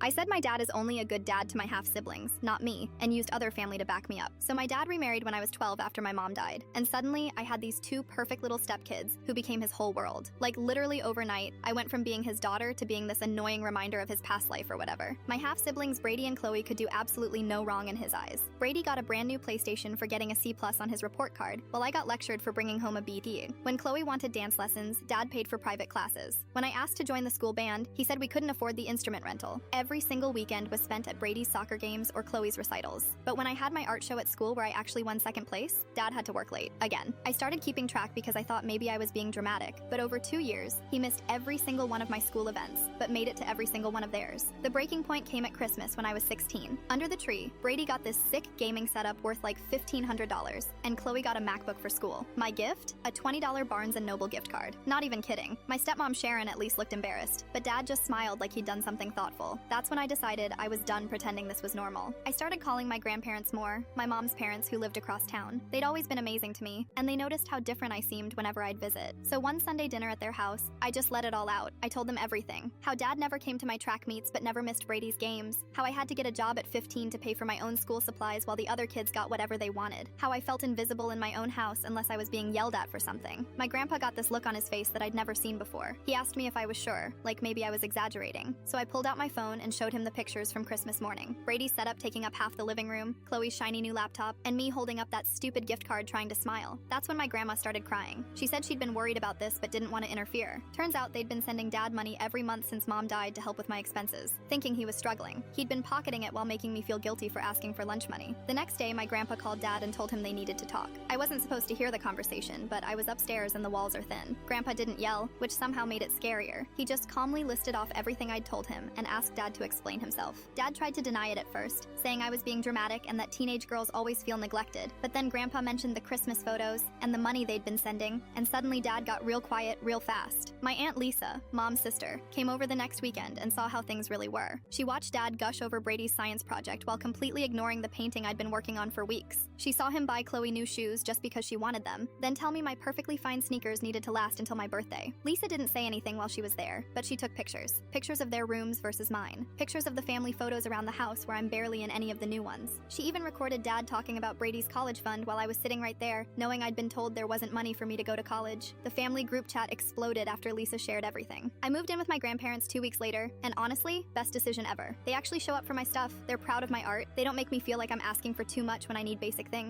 I said my dad is only a good dad to my half-siblings, not me, and used other family to back me up. So my dad remarried when I was 12 after my mom died, and suddenly I had these two perfect little stepkids who became his whole world. Like literally overnight, I went from being his daughter to being this annoying reminder of his past life or whatever. My half-siblings Brady and Chloe could do absolutely no wrong in his eyes. Brady got a brand new PlayStation for getting a C+ on his report card, while I got lectured for bringing home a B. When Chloe wanted dance lessons, Dad paid for private classes. When I asked to join the school band, he said we couldn't afford the instrument rental. Every single weekend was spent at Brady's soccer games or Chloe's recitals. But when I had my art show at school where I actually won second place, Dad had to work late. Again. I started keeping track because I thought maybe I was being dramatic, but over 2 years, he missed every single one of my school events, but made it to every single one of theirs. The breaking point came at Christmas when I was 16. Under the tree, Brady got this sick gaming setup worth like $1,500, and Chloe got a MacBook for school. My gift? A $20 Barnes & Noble gift card. Not even kidding. My stepmom Sharon at least looked embarrassed, but Dad just smiled like he'd done something thoughtful. That's when I decided I was done pretending this was normal. I started calling my grandparents more, my mom's parents who lived across town. They'd always been amazing to me, and they noticed how different I seemed whenever I'd visit. So one Sunday dinner at their house, I just let it all out. I told them everything. How Dad never came to my track meets but never missed Brady's games. How I had to get a job at 15 to pay for my own school supplies while the other kids got whatever they wanted. How I felt invisible in my own house unless I was being yelled at for something. My grandpa got this look on his face that I'd never seen before. He asked me if I was sure, like maybe I was exaggerating. So I pulled out my phone and showed him the pictures from Christmas morning. Brady's setup taking up half the living room, Chloe's shiny new laptop, and me holding up that stupid gift card trying to smile. That's when my grandma started crying. She said she'd been worried about this but didn't want to interfere. Turns out they'd been sending Dad money every month since Mom died to help with my expenses, thinking he was struggling. He'd been pocketing it while making me feel guilty for asking for lunch money. The next day, my grandpa called Dad and told him they needed to talk. I wasn't supposed to hear the conversation, but I was upstairs and the walls are thin. Grandpa didn't yell, which somehow made it scarier. He just calmly listed off everything I'd told him and asked Dad to explain himself. Dad tried to deny it at first, saying I was being dramatic and that teenage girls always feel neglected. But then Grandpa mentioned the Christmas photos and the money they'd been sending, and suddenly Dad got real quiet real fast. My Aunt Lisa, Mom's sister, came over the next weekend and saw how things really were. She watched Dad gush over Brady's science project while completely ignoring the painting I'd been working on for weeks. She saw him buy Chloe new shoes just because she wanted them, then tell me my perfectly fine sneakers needed to last until my birthday. Lisa didn't say anything while she was there, but she took pictures. Pictures of their rooms versus mine. Pictures of the family photos around the house where I'm barely in any of the new ones. She even recorded Dad talking about Brady's college fund while I was sitting right there, knowing I'd been told there wasn't money for me to go to college. The family group chat exploded after Lisa shared everything. I moved in with my grandparents 2 weeks later, and honestly, best decision ever. They actually show up for my stuff, they're proud of my art, they don't make me feel like I'm asking for too much when I need basic things.